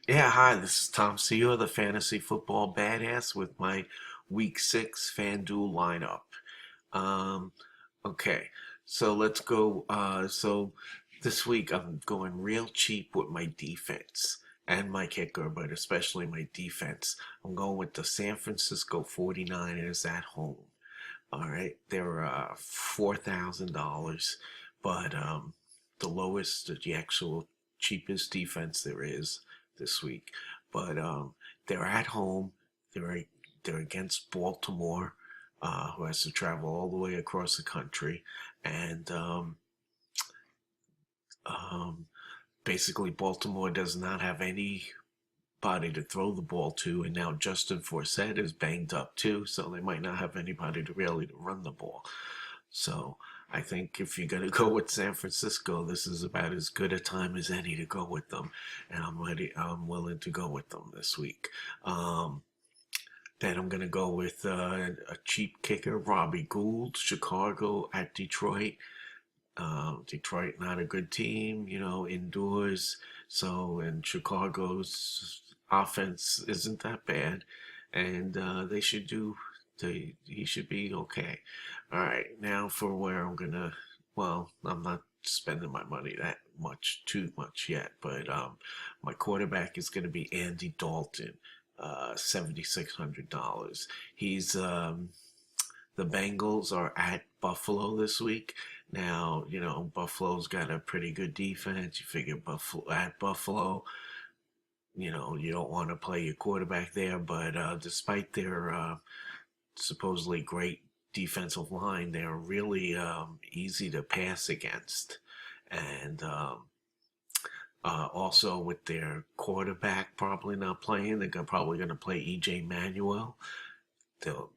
Yeah, hi, this is Tom Sior, the Fantasy Football Badass, with my Week 6 FanDuel lineup. Um, okay, so let's go. So this week I'm going real cheap with my defense and my kicker, but especially my defense. I'm going with the San Francisco 49ers at home. All right, they're $4,000, but the lowest, the actual cheapest defense there is this week. But they're at home. They're they're against Baltimore, who has to travel all the way across the country, and um, basically Baltimore does not have anybody to throw the ball to, and now Justin Forsett is banged up too, so they might not have anybody to really to run the ball. So I think if you're gonna go with San Francisco, this is about as good a time as any to go with them, and I'm ready. I'm willing to go with them this week. Um, then I'm gonna go with a cheap kicker, Robbie Gould, Chicago at Detroit. Detroit not a good team, indoors. So, and Chicago's offense isn't that bad, and they should do. He should be okay. All right, now for where I'm gonna. Well, I'm not spending my money that much, too much yet, but my quarterback is gonna be Andy Dalton, $7,600. He's The Bengals are at Buffalo this week. Now, Buffalo's got a pretty good defense. You figure Buffalo at Buffalo, you don't want to play your quarterback there, but despite their supposedly great defensive line, they're really easy to pass against. And also with their quarterback probably not playing, they're probably going to play EJ Manuel. They'll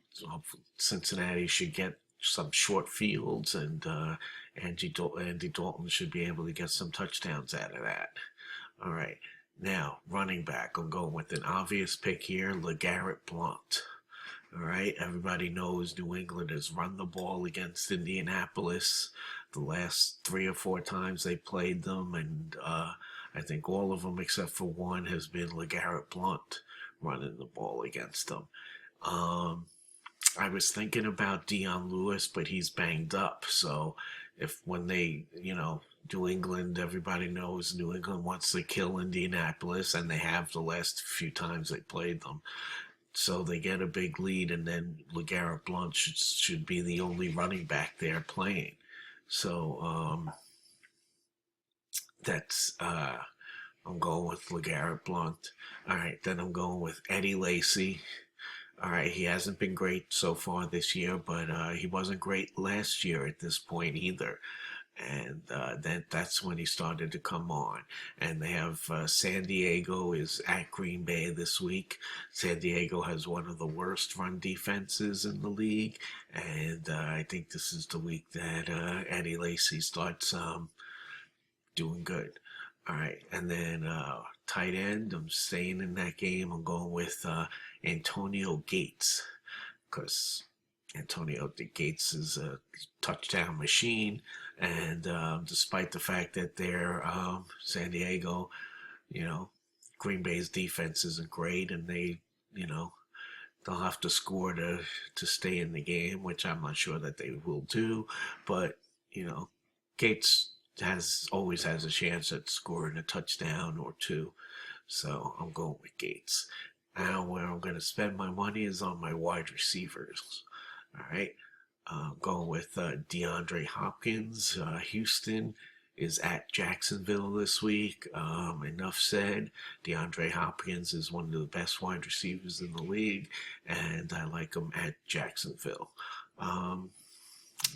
Cincinnati should get some short fields, and Andy Dalton should be able to get some touchdowns out of that. All right, now running back, I'm going with an obvious pick here, LeGarrette Blount. All right, everybody knows New England has run the ball against Indianapolis the last 3 or 4 times they played them, and I think all of them except for one has been LeGarrette Blount running the ball against them. Um, I was thinking about Dion Lewis, but he's banged up. So if when they, New England, everybody knows New England wants to kill Indianapolis, and they have the last few times they played them. So they get a big lead, and then LeGarrette Blount should be the only running back there playing. So that's I'm going with LeGarrette Blount. All right, then I'm going with Eddie Lacy. All right, he hasn't been great so far this year, but he wasn't great last year at this point either. And that's when he started to come on. And they have San Diego is at Green Bay this week. San Diego has one of the worst run defenses in the league, and I think this is the week that Eddie Lacy starts doing good. All right, and then tight end, I'm staying in that game. I'm going with Antonio Gates, because Antonio Gates is a touchdown machine, and despite the fact that they're San Diego, you know, Green Bay's defense isn't great, and you know, they'll have to score to stay in the game, which I'm not sure that they will do. But Gates has always has a chance at scoring a touchdown or two, so I'm going with Gates. Now, where I'm going to spend my money is on my wide receivers. All right, I'm going with DeAndre Hopkins. Houston is at Jacksonville this week. Enough said. DeAndre Hopkins is one of the best wide receivers in the league, and I like him at Jacksonville. Um,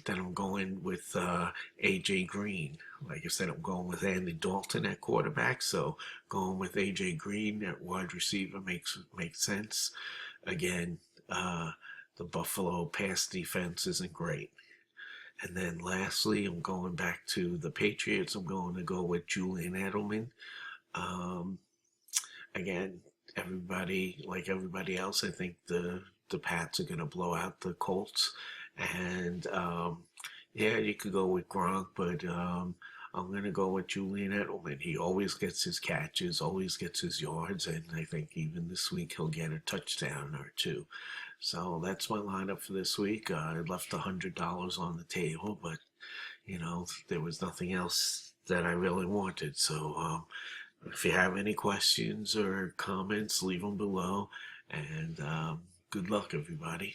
then I'm going with AJ Green. Like I said, I'm going with Andy Dalton at quarterback, so going with AJ Green at wide receiver makes sense. Again, the Buffalo pass defense isn't great. And then lastly, I'm going back to the Patriots. I'm going to go with Julian Edelman. Um, Again, everybody else, I think the Pats are going to blow out the Colts. And yeah, you could go with Gronk, but I'm going to go with Julian Edelman. He always gets his catches, always gets his yards, and I think even this week he'll get a touchdown or two. So that's my lineup for this week. I left $100 on the table, but there was nothing else that I really wanted. So if you have any questions or comments, leave them below. And good luck, everybody.